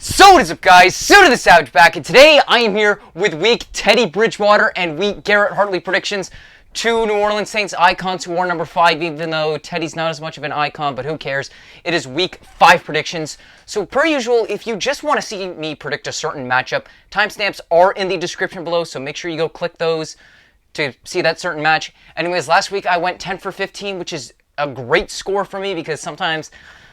So what is up, guys? Soda the Savage back, and today I am here with week Teddy Bridgewater and week Garrett Hartley predictions. Two New Orleans Saints icons who wore number 5, even though Teddy's not as much of an icon, but who cares? It is week 5 predictions. So per usual, if you just want to see me predict a certain matchup, timestamps are in the description below, so make sure you go click those to see that certain match. Anyways, last week I went 10 for 15, which is a great score for me because sometimes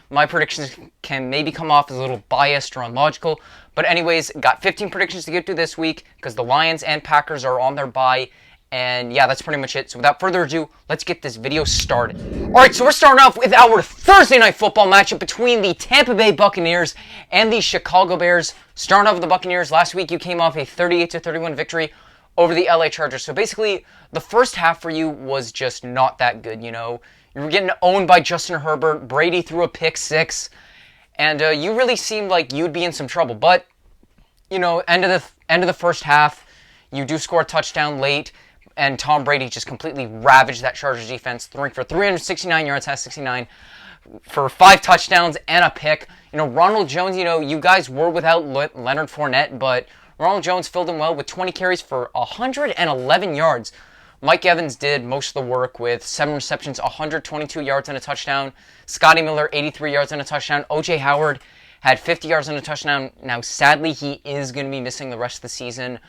my predictions can maybe come off as a little biased or unlogical. But anyways, got 15 predictions to get to this week because the Lions and Packers are on their bye. And yeah, that's pretty much it. So without further ado, let's get this video started. Alright, so we're starting off with our Thursday Night Football matchup between the Tampa Bay Buccaneers and the Chicago Bears. Starting off with the Buccaneers, last week you came off a 38-31 victory over the LA Chargers. So basically, the first half for you was just not that good, you know. You were getting owned by Justin Herbert. Brady threw a pick 6. And you really seemed like you'd be in some trouble. But, you know, end of the first half, you do score a touchdown late. And Tom Brady just completely ravaged that Chargers defense, throwing for 369 yards, has 69, for 5 touchdowns and a pick. You know, Ronald Jones, you know, you guys were without Leonard Fournette, but Ronald Jones filled in well with 20 carries for 111 yards. Mike Evans did most of the work with 7 receptions, 122 yards and a touchdown. Scotty Miller, 83 yards and a touchdown. O.J. Howard had 50 yards and a touchdown. Now, sadly, he is going to be missing the rest of the season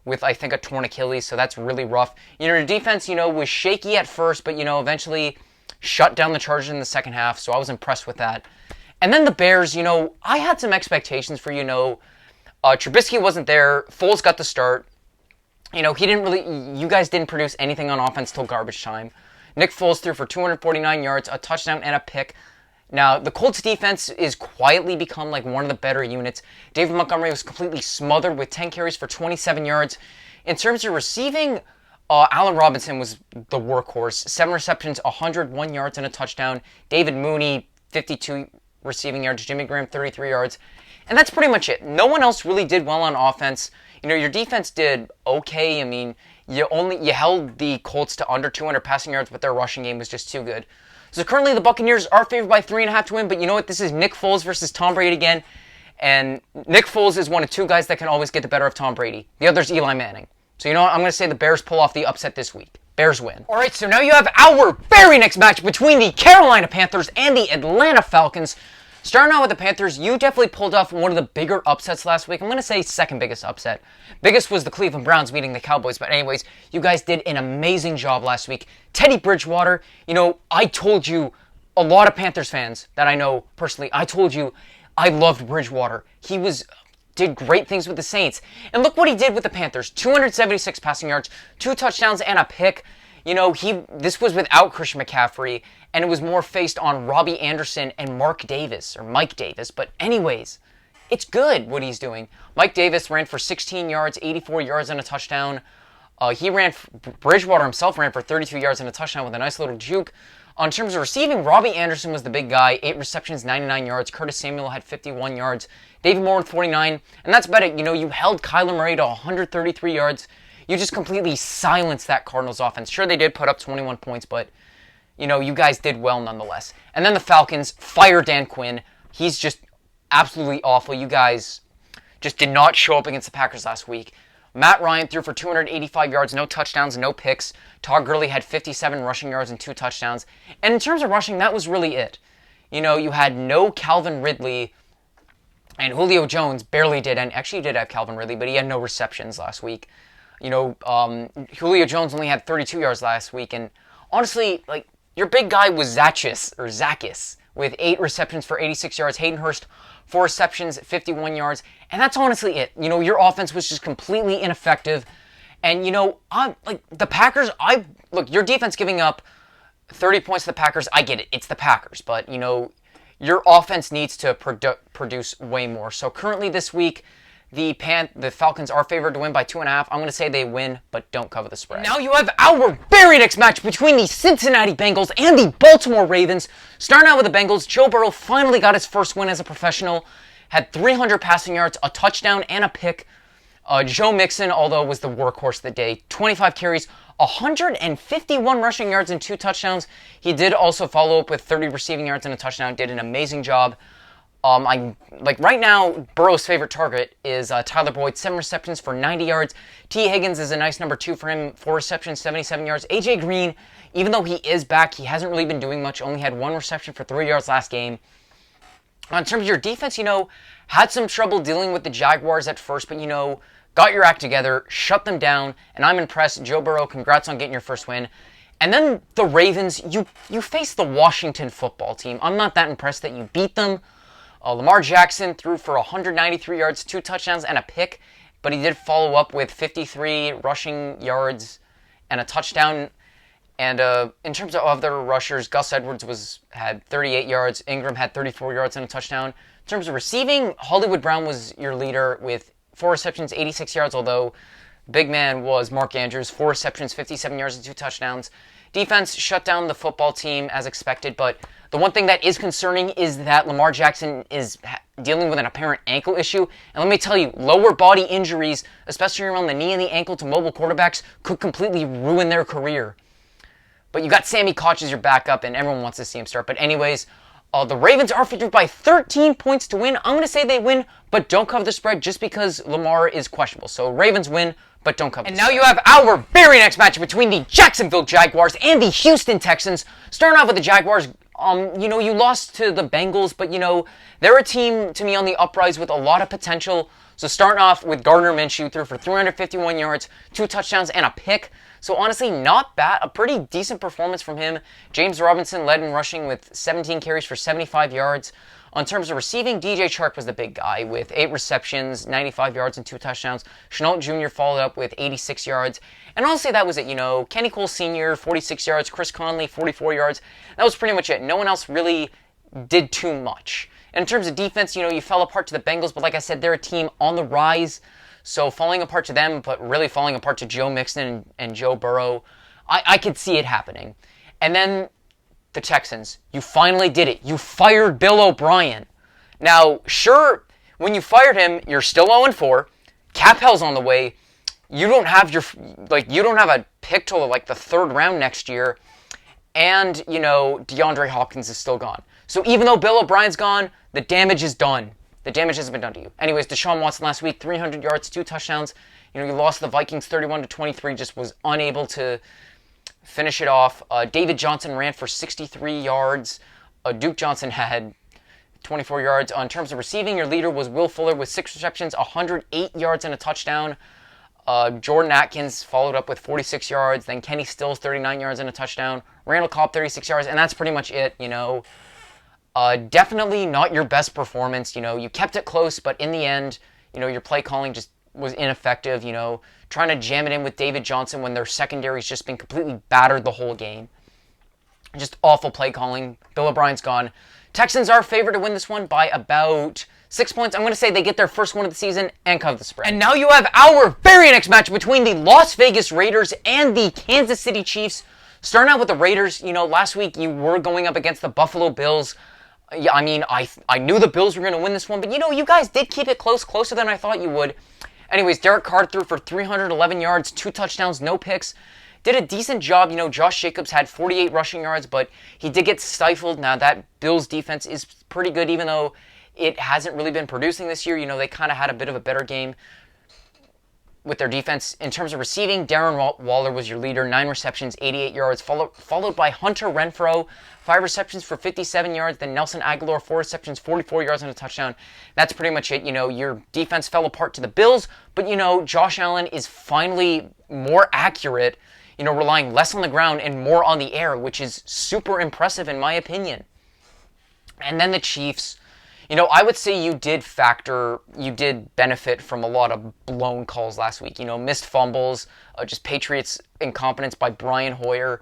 with, I think, a torn Achilles, so that's really rough. You know, your defense, you know, was shaky at first, but, you know, eventually shut down the Chargers in the second half, so I was impressed with that. And then the Bears, you know, I had some expectations for, you know, Trubisky wasn't there. Foles got the start. You know, you guys didn't produce anything on offense till garbage time. Nick Foles threw for 249 yards, a touchdown, and a pick. Now, the Colts defense is quietly become like one of the better units. David Montgomery was completely smothered with 10 carries for 27 yards. In terms of receiving, Allen Robinson was the workhorse. 7 receptions, 101 yards, and a touchdown. David Mooney, 52 receiving yards. Jimmy Graham, 33 yards. And that's pretty much it. No one else really did well on offense. You know, your defense did okay. I mean, you held the Colts to under 200 passing yards, but their rushing game was just too good. So currently the Buccaneers are favored by 3.5 to win, but you know what? This is Nick Foles versus Tom Brady again. And Nick Foles is one of 2 guys that can always get the better of Tom Brady. The other's Eli Manning. So you know what? I'm going to say the Bears pull off the upset this week. Bears win. Alright, so now you have our very next match between the Carolina Panthers and the Atlanta Falcons. Starting out with the Panthers, you definitely pulled off one of the bigger upsets last week. I'm going to say second biggest upset. Biggest was the Cleveland Browns beating the Cowboys. But anyways, you guys did an amazing job last week. Teddy Bridgewater, you know, I told you, a lot of Panthers fans that I know personally, I told you I loved Bridgewater. He did great things with the Saints. And look what he did with the Panthers. 276 passing yards, 2 touchdowns, and a pick. You know, this was without Christian McCaffrey, and it was more faced on Robbie Anderson and Mike Davis. But anyways, it's good what he's doing. Mike Davis ran for 16 yards, 84 yards, and a touchdown. Bridgewater himself ran for 32 yards and a touchdown with a nice little juke. In terms of receiving, Robbie Anderson was the big guy. 8 receptions, 99 yards. Curtis Samuel had 51 yards. David Moore with 49. And that's about it. You know, you held Kyler Murray to 133 yards. You just completely silenced that Cardinals offense. Sure, they did put up 21 points, but, you know, you guys did well nonetheless. And then the Falcons fire Dan Quinn. He's just absolutely awful. You guys just did not show up against the Packers last week. Matt Ryan threw for 285 yards, no touchdowns, no picks. Todd Gurley had 57 rushing yards and 2 touchdowns. And in terms of rushing, that was really it. You know, you had no Calvin Ridley, and Julio Jones barely did. And actually, he did have Calvin Ridley, but he had no receptions last week. You know, Julio Jones only had 32 yards last week. And honestly, like, your big guy was Zacchaeus, with 8 receptions for 86 yards. Hayden Hurst, 4 receptions, 51 yards. And that's honestly it. You know, your offense was just completely ineffective. And, you know, the Packers, look, your defense giving up 30 points to the Packers, I get it. It's the Packers. But, you know, your offense needs to produce way more. So currently this week, the Falcons are favored to win by 2.5. I'm going to say they win, but don't cover the spread. Now you have our very next match between the Cincinnati Bengals and the Baltimore Ravens. Starting out with the Bengals, Joe Burrow finally got his first win as a professional. Had 300 passing yards, a touchdown, and a pick. Joe Mixon, although was the workhorse of the day, 25 carries, 151 rushing yards, and 2 touchdowns. He did also follow up with 30 receiving yards and a touchdown. Did an amazing job. Right now, Burrow's favorite target is Tyler Boyd, 7 receptions for 90 yards. T. Higgins is a nice number 2 for him, 4 receptions, 77 yards. AJ Green, even though he is back, he hasn't really been doing much. Only had 1 reception for 3 yards last game. In terms of your defense, had some trouble dealing with the Jaguars at first, but got your act together, shut them down, and I'm impressed. Joe Burrow, congrats on getting your first win. And then the Ravens, you faced the Washington football team. I'm not that impressed that you beat them. Lamar Jackson threw for 193 yards, 2 touchdowns, and a pick, but he did follow up with 53 rushing yards and a touchdown. And in terms of other rushers, Gus Edwards had 38 yards, Ingram had 34 yards and a touchdown. In terms of receiving, Hollywood Brown was your leader with 4 receptions, 86 yards, although big man was Mark Andrews, 4 receptions, 57 yards and 2 touchdowns. Defense shut down the football team as expected, but the one thing that is concerning is that Lamar Jackson is dealing with an apparent ankle issue. And let me tell you, lower body injuries, especially around the knee and the ankle to mobile quarterbacks, could completely ruin their career. But you got Sammy Koch as your backup, and everyone wants to see him start. But anyways, the Ravens are favored by 13 points to win. I'm going to say they win, but don't cover the spread just because Lamar is questionable. So Ravens win, but don't cover the spread. And now you have our very next match between the Jacksonville Jaguars and the Houston Texans. Starting off with the Jaguars, you lost to the Bengals, but they're a team to me on the uprise with a lot of potential. So starting off with Gardner Minshew, threw for 351 yards, 2 touchdowns, and a pick. So honestly, not bad. A pretty decent performance from him. James Robinson led in rushing with 17 carries for 75 yards. In terms of receiving, DJ Chark was the big guy with 8 receptions, 95 yards, and 2 touchdowns. Shenault Jr. followed up with 86 yards. And honestly, that was it. Kenny Cole Sr., 46 yards. Chris Conley, 44 yards. That was pretty much it. No one else really did too much. And in terms of defense, you fell apart to the Bengals, but like I said, they're a team on the rise. So falling apart to them, but really falling apart to Joe Mixon and Joe Burrow, I could see it happening. And then the Texans, you finally did it. You fired Bill O'Brien. Now, sure, when you fired him, you're still 0-4. Cap hell's on the way. You don't have a pick till the 3rd round next year. And, DeAndre Hopkins is still gone. So even though Bill O'Brien's gone, the damage is done. The damage hasn't been done to you. Anyways, Deshaun Watson last week, 300 yards, 2 touchdowns. You lost the Vikings 31-23, just was unable to finish it off. David Johnson ran for 63 yards. Duke Johnson had 24 yards. In terms of receiving, your leader was Will Fuller with 6 receptions, 108 yards and a touchdown. Jordan Atkins followed up with 46 yards. Then Kenny Stills, 39 yards and a touchdown. Randall Cobb, 36 yards. And that's pretty much it, Definitely not your best performance. You kept it close, but in the end, your play calling just was ineffective. Trying to jam it in with David Johnson when their secondary's just been completely battered the whole game. Just awful play calling. Bill O'Brien's gone. Texans are favored to win this one by about 6 points. I'm going to say they get their first win of the season and cover the spread. And now you have our very next match between the Las Vegas Raiders and the Kansas City Chiefs. Starting out with the Raiders, last week you were going up against the Buffalo Bills. Yeah, I knew the Bills were going to win this one, but you guys did keep it closer than I thought you would. Anyways, Derek Carr threw for 311 yards, 2 touchdowns, no picks. Did a decent job. Josh Jacobs had 48 rushing yards, but he did get stifled. Now, that Bills defense is pretty good, even though it hasn't really been producing this year. They kind of had a bit of a better game with their defense. In terms of receiving, Darren Waller was your leader, 9 receptions, 88 yards, followed by Hunter Renfrow, 5 receptions for 57 yards, then Nelson Aguilar, 4 receptions, 44 yards and a touchdown. That's pretty much it. Your defense fell apart to the Bills, but Josh Allen is finally more accurate, relying less on the ground and more on the air, which is super impressive in my opinion. And then the Chiefs, I would say you did benefit from a lot of blown calls last week. Missed fumbles, just Patriots incompetence by Brian Hoyer.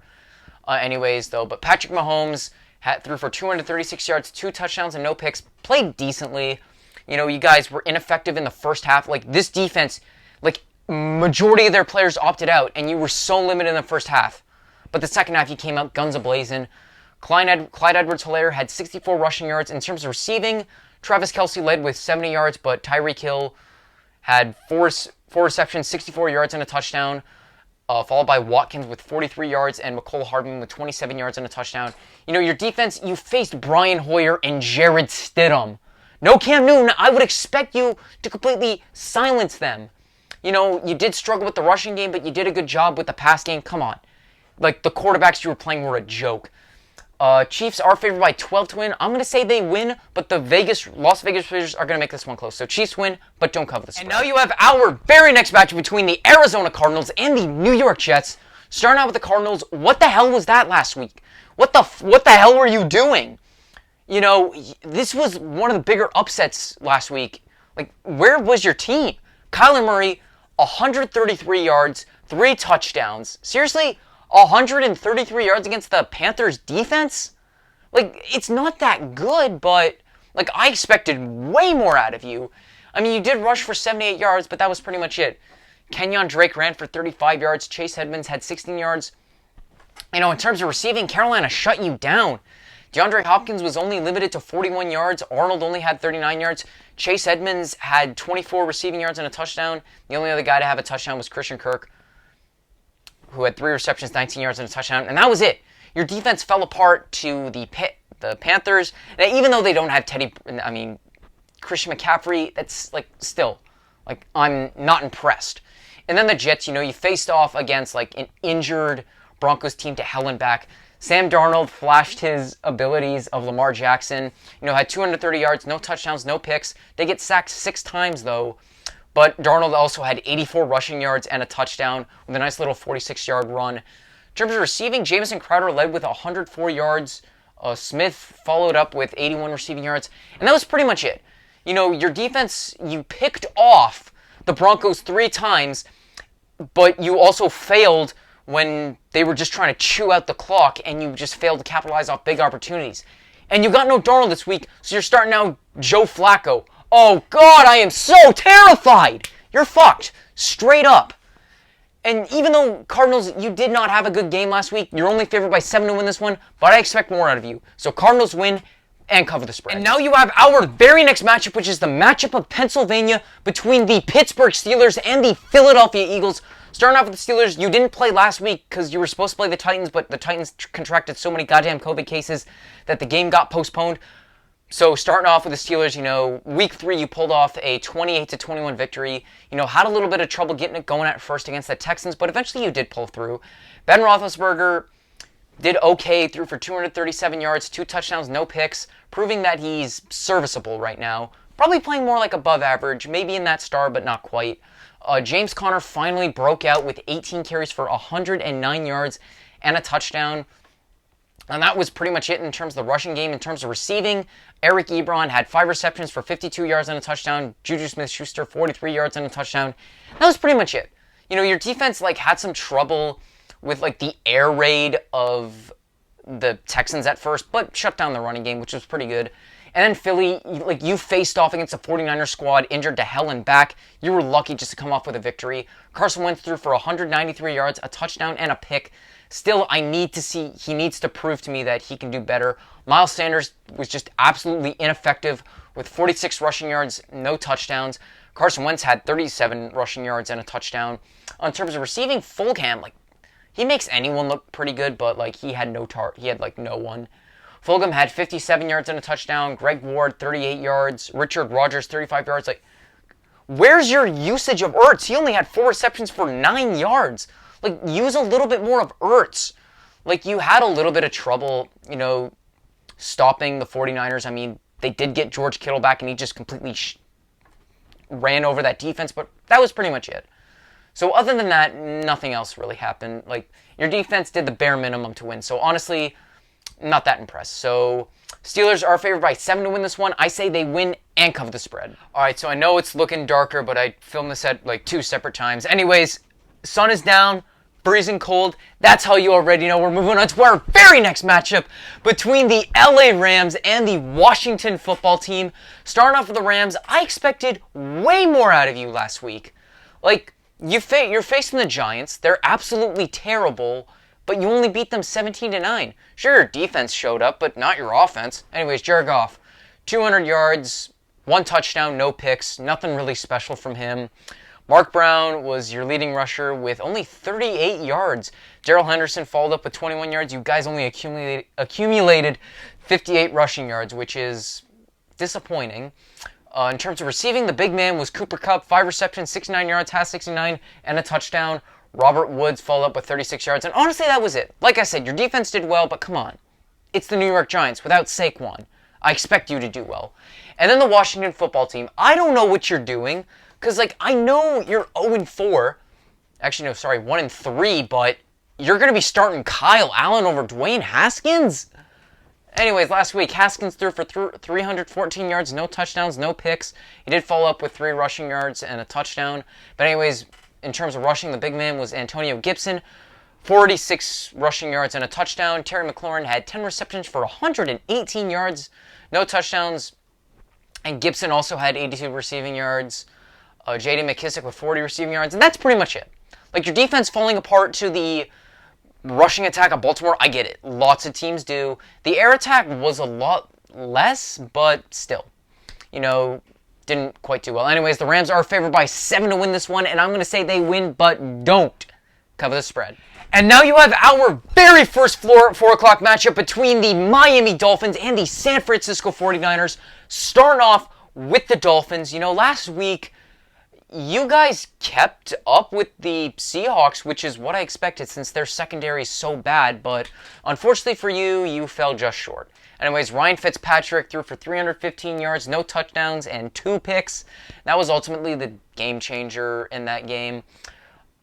But Patrick Mahomes threw for 236 yards, 2 touchdowns, and no picks. Played decently. You guys were ineffective in the first half. This defense, majority of their players opted out, and you were so limited in the first half. But the second half, you came out guns a-blazing. Clyde Edwards-Helaire had 64 rushing yards. In terms of receiving, Travis Kelce led with 70 yards, but Tyreek Hill had 4 receptions, 64 yards, and a touchdown, followed by Watkins with 43 yards and McCole Hardman with 27 yards and a touchdown. Your defense, you faced Brian Hoyer and Jared Stidham. No Cam Newton. I would expect you to completely silence them. You know, you did struggle with the rushing game, but you did a good job with the pass game. Come on. Like, the quarterbacks you were playing were a joke. Chiefs are favored by 12 to win. I'm going to say they win, but the Las Vegas Raiders are going to make this one close. So Chiefs win, but don't cover the spread. And now you have our very next matchup between the Arizona Cardinals and the New York Jets. Starting out with the Cardinals, what the hell was that last week? What the hell were you doing? You know, this was one of the bigger upsets last week. Like, where was your team? Kyler Murray, 133 yards, 3 touchdowns. Seriously? 133 yards against the Panthers defense? Like, it's not that good, but, like, I expected way more out of you. I mean, you did rush for 78 yards, but that was pretty much it. Kenyon Drake ran for 35 yards. Chase Edmonds had 16 yards. You know, in terms of receiving, Carolina shut you down. DeAndre Hopkins was only limited to 41 yards. Arnold only had 39 yards. Chase Edmonds had 24 receiving yards and a touchdown. The only other guy to have a touchdown was Christian Kirk, who had 3 receptions, 19 yards, and a touchdown. And that was it. Your defense fell apart to the Panthers. And even though they don't have Christian McCaffrey, that's, like, still, like, I'm not impressed. And then the Jets, you know, you faced off against, like, an injured Broncos team to hell and back. Sam Darnold flashed his abilities of Lamar Jackson. You know, had 230 yards, no touchdowns, no picks. They get sacked 6 times, though. But Darnold also had 84 rushing yards and a touchdown with a nice little 46-yard run. In terms of receiving, Jamison Crowder led with 104 yards. Smith followed up with 81 receiving yards. And that was pretty much it. You know, your defense, you picked off the Broncos 3 times, but you also failed when they were just trying to chew out the clock, and you just failed to capitalize off big opportunities. And you got no Darnold this week, so you're starting out Joe Flacco. Oh, God, I am so terrified. You're fucked. Straight up. And even though, Cardinals, you did not have a good game last week, you're only favored by 7 to win this one, but I expect more out of you. So Cardinals win and cover the spread. And now you have our very next matchup, which is the matchup of Pennsylvania between the Pittsburgh Steelers and the Philadelphia Eagles. Starting off with the Steelers, you didn't play last week because you were supposed to play the Titans, but the Titans contracted so many goddamn COVID cases that the game got postponed. So starting off with the Steelers, you know, week 3 you pulled off a 28-21 victory. You know, had a little bit of trouble getting it going at first against the Texans, but eventually you did pull through. Ben Roethlisberger did okay, threw for 237 yards, 2 touchdowns, no picks, proving that he's serviceable right now. Probably playing more like above average, maybe in that star, but not quite. James Conner finally broke out with 18 carries for 109 yards and a touchdown. And that was pretty much it in terms of the rushing game. In terms of receiving, Eric Ebron had 5 receptions for 52 yards and a touchdown. Juju Smith-Schuster, 43 yards and a touchdown. That was pretty much it. You know, your defense, like, had some trouble with, like, the air raid of the Texans at first, but shut down the running game, which was pretty good. And then Philly, like, you faced off against a 49er squad, injured to hell and back. You were lucky just to come off with a victory. Carson Wentz threw for 193 yards, a touchdown, and a pick. Still, he needs to prove to me that he can do better. Miles Sanders was just absolutely ineffective with 46 rushing yards, no touchdowns. Carson Wentz had 37 rushing yards and a touchdown. In terms of receiving, Fulgham, like, he makes anyone look pretty good, but, like, he had no one. Fulgham had 57 yards and a touchdown. Greg Ward, 38 yards. Richard Rodgers, 35 yards. Like, where's your usage of Ertz? He only had 4 receptions for 9 yards. Like, use a little bit more of Ertz. Like, you had a little bit of trouble, you know, stopping the 49ers. I mean, they did get George Kittle back, and he just completely ran over that defense, but that was pretty much it. So other than that, nothing else really happened. Like, your defense did the bare minimum to win. So honestly, not that impressed. So Steelers are favored by 7 to win this one. I say they win and cover the spread. All right, so I know it's looking darker, but I filmed this at like 2 separate times. Anyways, sun is down, freezing cold. That's how you already know. We're moving on to our very next matchup between the LA Rams and the Washington football team. Starting off with the Rams, I expected way more out of you last week. Like, you're facing the Giants. They're absolutely terrible, but you only beat them 17-9. Sure, your defense showed up, but not your offense. Anyways, Jared Goff, 200 yards, 1 touchdown, no picks, nothing really special from him. Mark Brown was your leading rusher with only 38 yards. Darrell Henderson followed up with 21 yards. You guys only accumulated 58 rushing yards, which is disappointing. In terms of receiving, the big man was Cooper Kupp, 5 receptions, 69 yards, has 69, and a touchdown. Robert Woods followed up with 36 yards, and honestly, that was it. Like I said, your defense did well, but come on. It's the New York Giants without Saquon. I expect you to do well. And then the Washington football team. I don't know what you're doing, because, I know you're 0-4. Actually, no, sorry, 1-3, but you're going to be starting Kyle Allen over Dwayne Haskins? Anyways, last week, Haskins threw for 314 yards, no touchdowns, no picks. He did follow up with 3 rushing yards and a touchdown. But anyways, in terms of rushing, the big man was Antonio Gibson, 46 rushing yards and a touchdown. Terry McLaurin had 10 receptions for 118 yards, no touchdowns. And Gibson also had 82 receiving yards. J.D. McKissick with 40 receiving yards. And that's pretty much it. Your defense falling apart to the rushing attack of Baltimore, I get it. Lots of teams do. The air attack was a lot less, but still, didn't quite do well. Anyways, the Rams are favored by 7 to win this one, and I'm going to say they win, but don't cover the spread. And now you have our very first 4 o'clock matchup between the Miami Dolphins and the San Francisco 49ers. Starting off with the Dolphins. Last week, you guys kept up with the Seahawks, which is what I expected since their secondary is so bad, but unfortunately for you, you fell just short. Anyways, Ryan Fitzpatrick threw for 315 yards, no touchdowns, and 2 picks. That was ultimately the game changer in that game.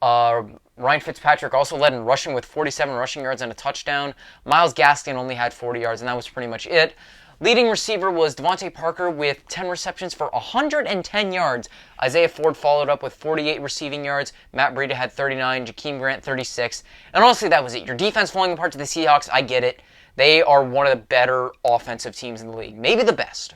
Ryan Fitzpatrick also led in rushing with 47 rushing yards and a touchdown. Myles Gaskin only had 40 yards, and that was pretty much it. Leading receiver was Devontae Parker with 10 receptions for 110 yards. Isaiah Ford followed up with 48 receiving yards. Matt Breida had 39. Jakeem Grant, 36. And honestly, that was it. Your defense falling apart to the Seahawks, I get it. They are one of the better offensive teams in the league. Maybe the best.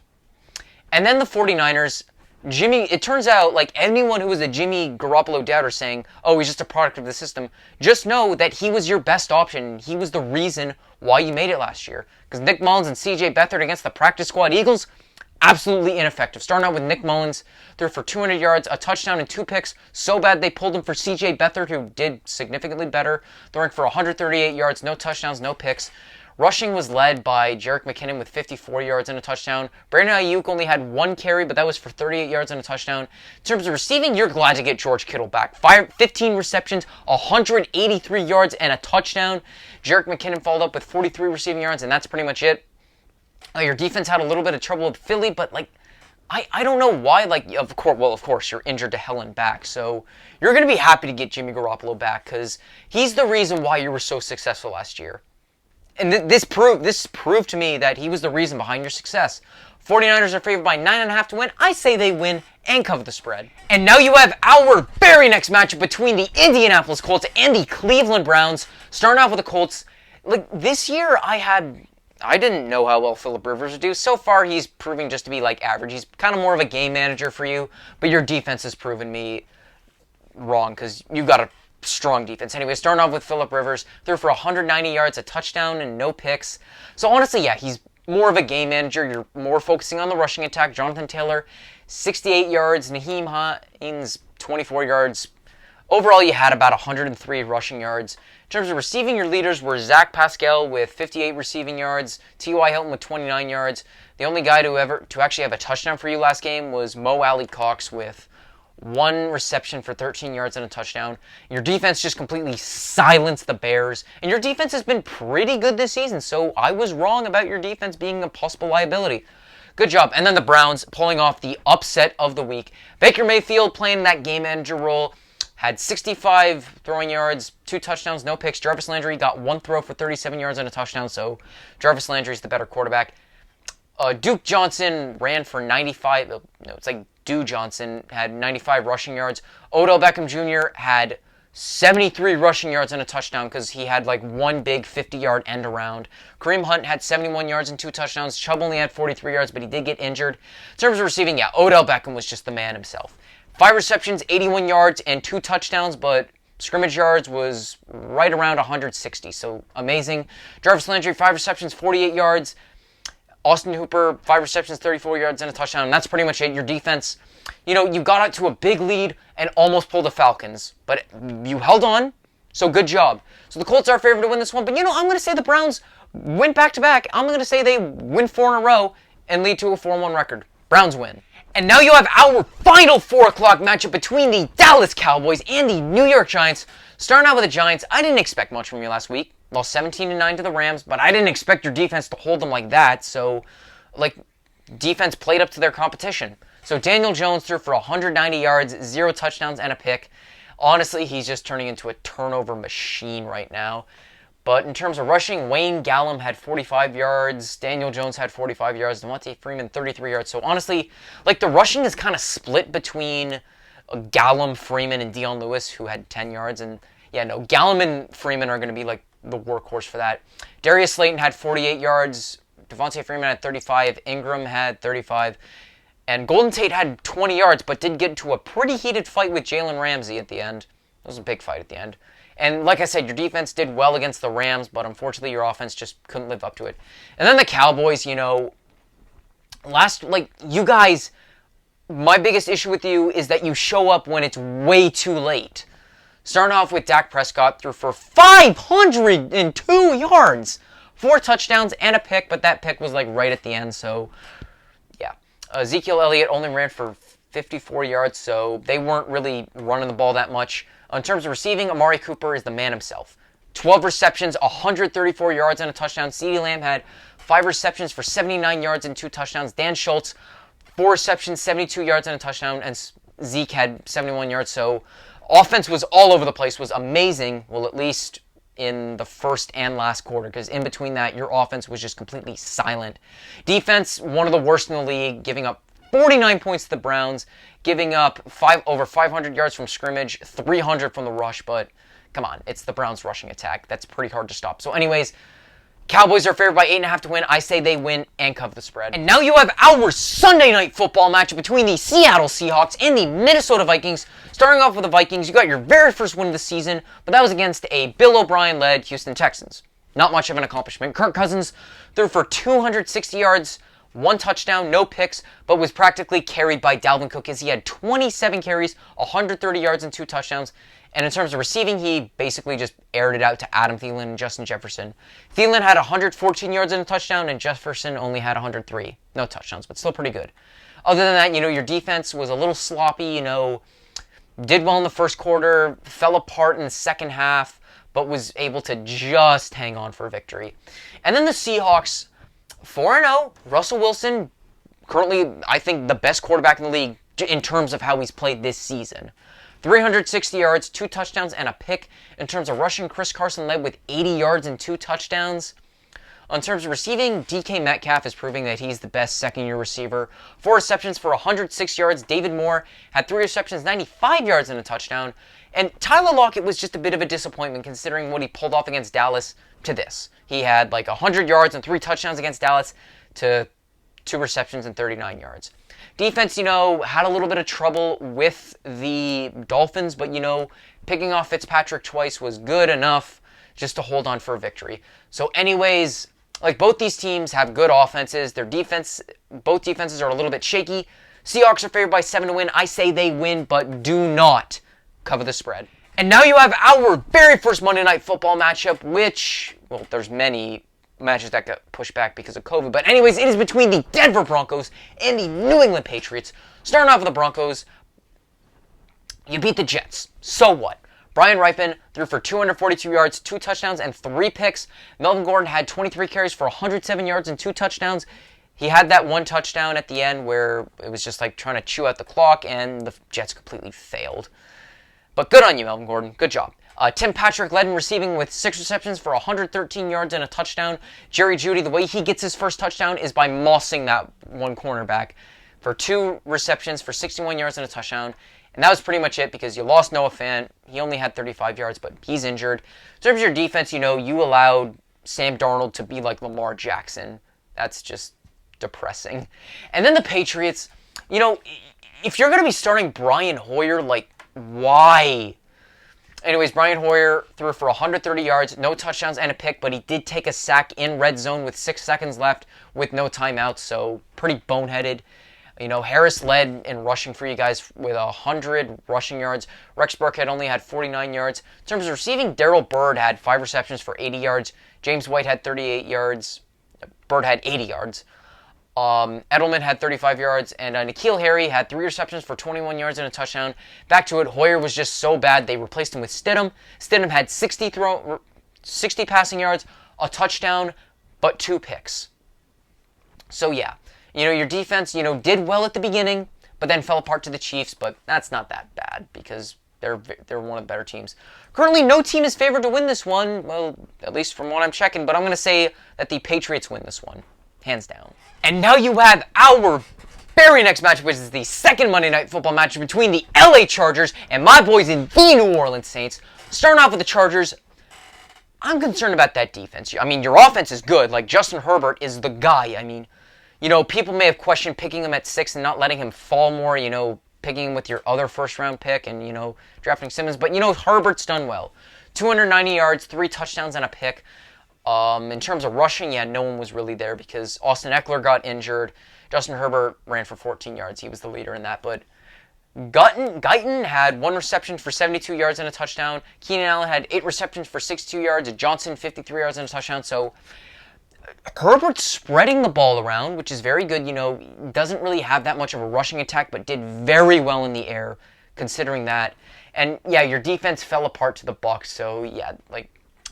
And then the 49ers, it turns out, anyone who was a Jimmy Garoppolo doubter saying, oh, he's just a product of the system, just know that he was your best option. He was the reason why you made it last year. Because Nick Mullins and CJ Beathard against the practice squad Eagles, absolutely ineffective. Starting out with Nick Mullins, threw for 200 yards, a touchdown, and 2 picks. So bad they pulled him for CJ Beathard, who did significantly better, throwing for 138 yards, no touchdowns, no picks. Rushing was led by Jerick McKinnon with 54 yards and a touchdown. Brandon Ayuk only had 1 carry, but that was for 38 yards and a touchdown. In terms of receiving, you're glad to get George Kittle back. 15 receptions, 183 yards, and a touchdown. Jerick McKinnon followed up with 43 receiving yards, and that's pretty much it. Your defense had a little bit of trouble with Philly, but I don't know why. Of course, you're injured to hell and back, so you're going to be happy to get Jimmy Garoppolo back because he's the reason why you were so successful last year. And this proved to me that he was the reason behind your success. 49ers are favored by 9.5 to win. I say they win and cover the spread. And now you have our very next matchup between the Indianapolis Colts and the Cleveland Browns. Starting off with the Colts. This year, I didn't know how well Phillip Rivers would do. So far, he's proving just to be average. He's kind of more of a game manager for you. But your defense has proven me wrong because you got a strong defense. Anyway, starting off with Phillip Rivers, threw for 190 yards, a touchdown, and no picks. So honestly, yeah, he's more of a game manager. You're more focusing on the rushing attack. Jonathan Taylor, 68 yards. Naheem Hines, 24 yards. Overall, you had about 103 rushing yards. In terms of receiving, your leaders were Zach Pascal with 58 receiving yards, T.Y. Hilton with 29 yards. The only guy to actually have a touchdown for you last game was Mo Alley-Cox with 1 reception for 13 yards and a touchdown. Your defense just completely silenced the Bears. And your defense has been pretty good this season, so I was wrong about your defense being a possible liability. Good job. And then the Browns pulling off the upset of the week. Baker Mayfield playing that game manager role. Had 65 throwing yards, 2 touchdowns, no picks. Jarvis Landry got 1 throw for 37 yards and a touchdown, so Jarvis Landry's the better quarterback. Duke Johnson ran for 95. No, it's Dew Johnson had 95 rushing yards. Odell Beckham Jr. had 73 rushing yards and a touchdown because he had 1 big 50-yard end around. Kareem Hunt had 71 yards and 2 touchdowns. Chubb only had 43 yards, but he did get injured. In terms of receiving, yeah, Odell Beckham was just the man himself. 5 receptions, 81 yards, and 2 touchdowns, but scrimmage yards was right around 160, so amazing. Jarvis Landry, 5 receptions, 48 yards. Austin Hooper, 5 receptions, 34 yards, and a touchdown, and that's pretty much it. Your defense, you got out to a big lead and almost pulled the Falcons, but you held on, so good job. So the Colts are favored to win this one, but I'm going to say the Browns win back-to-back. I'm going to say they win 4 in a row, and lead to a 4-1 record. Browns win. And now you have our final 4 o'clock matchup between the Dallas Cowboys and the New York Giants. Starting out with the Giants, I didn't expect much from you last week. Lost 17-9 to the Rams, but I didn't expect your defense to hold them like that. So, defense played up to their competition. So Daniel Jones threw for 190 yards, 0 touchdowns, and a pick. Honestly, he's just turning into a turnover machine right now. But in terms of rushing, Wayne Gallum had 45 yards, Daniel Jones had 45 yards, Devontae Freeman 33 yards. So honestly, the rushing is kind of split between Gallum, Freeman, and Dion Lewis, who had 10 yards. And Gallum and Freeman are going to be the workhorse for that. Darius Slayton had 48 yards, Devontae Freeman had 35, Ingram had 35, and Golden Tate had 20 yards, but did get into a pretty heated fight with Jalen Ramsey at the end. It was a big fight at the end. And like I said, your defense did well against the Rams, but unfortunately your offense just couldn't live up to it. And then the Cowboys, you guys, my biggest issue with you is that you show up when it's way too late. Starting off with Dak Prescott, threw for 502 yards, 4 touchdowns, and a pick, but that pick was right at the end, so yeah. Ezekiel Elliott only ran for 54 yards, so they weren't really running the ball that much. In terms of receiving, Amari Cooper is the man himself. 12 receptions, 134 yards, and a touchdown. CeeDee Lamb had 5 receptions for 79 yards and 2 touchdowns. Dan Schultz, 4 receptions, 72 yards, and a touchdown. And Zeke had 71 yards. So offense was all over the place, was amazing. Well, at least in the first and last quarter, because in between that, your offense was just completely silent. Defense, one of the worst in the league, giving up 49 points to the Browns, giving up over 500 yards from scrimmage, 300 from the rush, but come on, it's the Browns rushing attack. That's pretty hard to stop. So anyways, Cowboys are favored by 8.5 to win. I say they win and cover the spread. And now you have our Sunday night football matchup between the Seattle Seahawks and the Minnesota Vikings. Starting off with the Vikings, you got your very first win of the season, but that was against a Bill O'Brien-led Houston Texans. Not much of an accomplishment. Kirk Cousins threw for 260 yards, 1 touchdown, no picks, but was practically carried by Dalvin Cook as he had 27 carries, 130 yards, and 2 touchdowns. And in terms of receiving, he basically just aired it out to Adam Thielen and Justin Jefferson. Thielen had 114 yards and a touchdown, and Jefferson only had 103. No touchdowns, but still pretty good. Other than that, your defense was a little sloppy, did well in the first quarter, fell apart in the second half, but was able to just hang on for a victory. And then the Seahawks, 4-0, Russell Wilson, currently, I think, the best quarterback in the league in terms of how he's played this season. 360 yards, 2 touchdowns, and a pick. In terms of rushing, Chris Carson led with 80 yards and 2 touchdowns. In terms of receiving, DK Metcalf is proving that he's the best second-year receiver. 4 receptions for 106 yards. David Moore had 3 receptions, 95 yards, and a touchdown. And Tyler Lockett was just a bit of a disappointment considering what he pulled off against Dallas to this. He had 100 yards and 3 touchdowns against Dallas to 2 receptions and 39 yards. Defense, had a little bit of trouble with the Dolphins, but, picking off Fitzpatrick twice was good enough just to hold on for a victory. So anyways, both these teams have good offenses. Both defenses are a little bit shaky. Seahawks are favored by 7 to win. I say they win, but do not cover the spread. And now you have our very first Monday Night Football matchup, which, there's many matches that got pushed back because of COVID. But anyways, it is between the Denver Broncos and the New England Patriots. Starting off with the Broncos, you beat the Jets. So what? Brian Ripon threw for 242 yards, 2 touchdowns, and 3 picks. Melvin Gordon had 23 carries for 107 yards and 2 touchdowns. He had that 1 touchdown at the end where it was just trying to chew out the clock, and the Jets completely failed. But good on you, Melvin Gordon. Good job. Tim Patrick led in receiving with 6 receptions for 113 yards and a touchdown. Jerry Jeudy, the way he gets his first touchdown is by mossing that one cornerback for 2 receptions for 61 yards and a touchdown. And that was pretty much it because you lost Noah Fant. He only had 35 yards, but he's injured. In terms of your defense, you allowed Sam Darnold to be like Lamar Jackson. That's just depressing. And then the Patriots, if you're going to be starting Brian Hoyer, why? Anyways, Brian Hoyer threw for 130 yards, no touchdowns, and a pick, but he did take a sack in red zone with 6 seconds left with no timeouts, so pretty boneheaded. Harris led in rushing for you guys with 100 rushing yards. Rex Burkhead only had 49 yards. In terms of receiving, Darrell Byrd had 5 receptions for 80 yards. James White had 38 yards. Byrd had 80 yards. Edelman had 35 yards, and N'Keal Harry had 3 receptions for 21 yards and a touchdown. Back to it, Hoyer was just so bad, they replaced him with Stidham. Stidham had 60 passing yards, a touchdown, but 2 picks. So yeah, your defense, did well at the beginning, but then fell apart to the Chiefs, but that's not that bad because they're one of the better teams. Currently, no team is favored to win this one, well, at least from what I'm checking, but I'm going to say that the Patriots win this one, hands down. And now you have our very next matchup, which is the second Monday Night Football matchup between the LA Chargers and my boys in the New Orleans Saints. Starting off with the Chargers, I'm concerned about that defense. I mean, your offense is good. Like, Justin Herbert is the guy. I mean, people may have questioned picking him at 6 and not letting him fall more, picking him with your other first-round pick and, drafting Simmons. But, Herbert's done well. 290 yards, 3 touchdowns, and a pick. In terms of rushing, yeah, no one was really there because Austin Eckler got injured. Justin Herbert ran for 14 yards. He was the leader in that. But Guyton had 1 reception for 72 yards and a touchdown. Keenan Allen had 8 receptions for 62 yards. Johnson, 53 yards and a touchdown. So Herbert's spreading the ball around, which is very good. Doesn't really have that much of a rushing attack, but did very well in the air, considering that. And, yeah, your defense fell apart to the Bucs. So, yeah,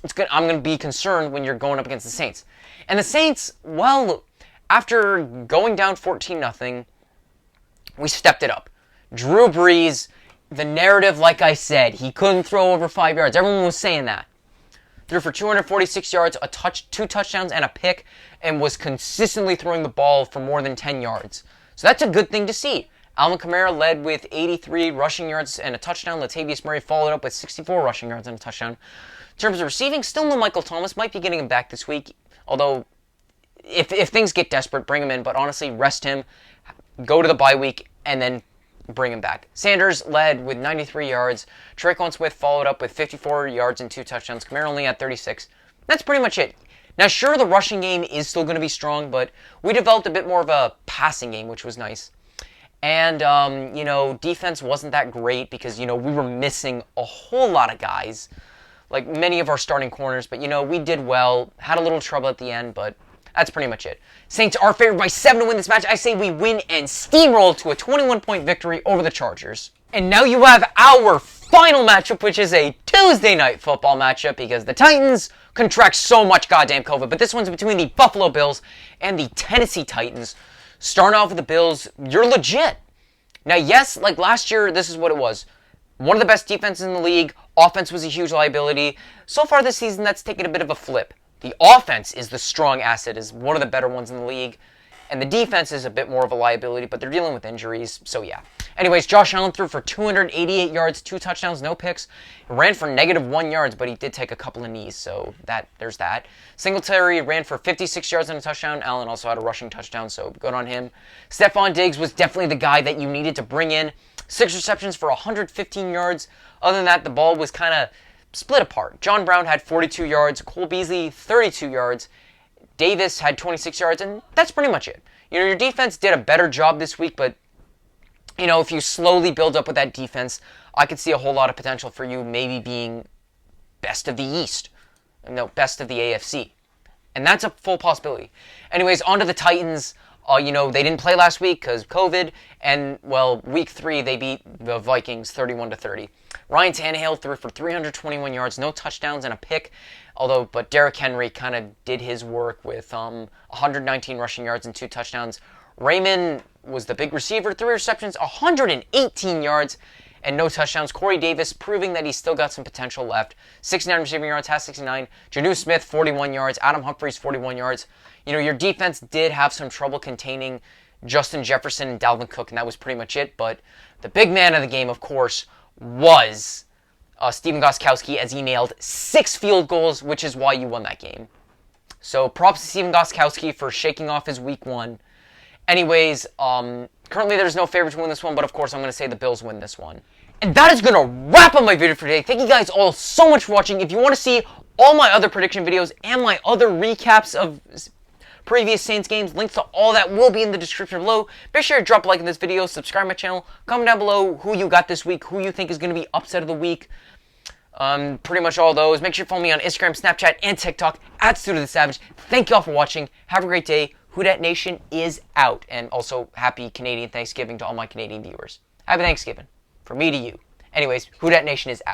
it's good. I'm going to be concerned when you're going up against the Saints. And the Saints, well, after going down 14-0, we stepped it up. Drew Brees, the narrative, like I said, he couldn't throw over 5 yards. Everyone was saying that. Threw for 246 yards, 2 touchdowns, and a pick, and was consistently throwing the ball for more than 10 yards. So that's a good thing to see. Alvin Kamara led with 83 rushing yards and a touchdown. Latavius Murray followed up with 64 rushing yards and a touchdown. In terms of receiving, still no Michael Thomas. Might be getting him back this week. Although, if things get desperate, bring him in. But honestly, rest him, go to the bye week, and then bring him back. Sanders led with 93 yards. Tre'Quan Smith followed up with 54 yards and 2 touchdowns. Kamara only had 36. That's pretty much it. Now, sure, the rushing game is still going to be strong, but we developed a bit more of a passing game, which was nice. And, defense wasn't that great because, we were missing a whole lot of guys. Like many of our starting corners, but we did well, had a little trouble at the end, but that's pretty much it. Saints are favored by 7 to win this match. I say we win and steamroll to a 21-point victory over the Chargers. And now you have our final matchup, which is a Tuesday Night Football matchup because the Titans contract so much goddamn COVID, but this one's between the Buffalo Bills and the Tennessee Titans. Starting off with the Bills, you're legit. Now, yes, like last year, this is what it was. One of the best defenses in the league. Offense was a huge liability. So far this season, that's taken a bit of a flip. The offense is the strong asset, is one of the better ones in the league. And the defense is a bit more of a liability, but they're dealing with injuries, so yeah. Anyways, Josh Allen threw for 288 yards, 2 touchdowns, no picks. He ran for -1 yards, but he did take a couple of knees, so there's that. Singletary ran for 56 yards and a touchdown. Allen also had a rushing touchdown, so good on him. Stephon Diggs was definitely the guy that you needed to bring in. 6 receptions for 115 yards. Other than that, the ball was kind of split apart. John Brown had 42 yards. Cole Beasley, 32 yards. Davis had 26 yards, and that's pretty much it. Your defense did a better job this week, but, if you slowly build up with that defense, I could see a whole lot of potential for you maybe being best of the East. No, best of the AFC. And that's a full possibility. Anyways, on to the Titans. They didn't play last week because COVID, and, well, week 3, they beat the Vikings 31-30. Ryan Tannehill threw for 321 yards, no touchdowns, and a pick, but Derrick Henry kind of did his work with 119 rushing yards and 2 touchdowns. Raymond was the big receiver, 3 receptions, 118 yards, and no touchdowns. Corey Davis proving that he's still got some potential left. 69 receiving yards, has 69. Jonnu Smith, 41 yards. Adam Humphries, 41 yards. Your defense did have some trouble containing Justin Jefferson and Dalvin Cook, and that was pretty much it. But the big man of the game, of course, was Stephen Gostkowski, as he nailed 6 field goals, which is why you won that game. So props to Stephen Gostkowski for shaking off his week 1. Anyways, currently there's no favorite to win this one, but of course I'm going to say the Bills win this one. And that is going to wrap up my video for today. Thank you guys all so much for watching. If you want to see all my other prediction videos and my other recaps of previous Saints games, links to all that will be in the description below. Be sure to drop a like in this video, subscribe to my channel, comment down below who you got this week, who you think is going to be upset of the week. Pretty much all those. Make sure you follow me on Instagram, Snapchat, and TikTok @StudioTheSavage. Thank you all for watching. Have a great day. Who Dat Nation is out. And also, happy Canadian Thanksgiving to all my Canadian viewers. Happy Thanksgiving. From me to you. Anyways, Who Dat Nation is out.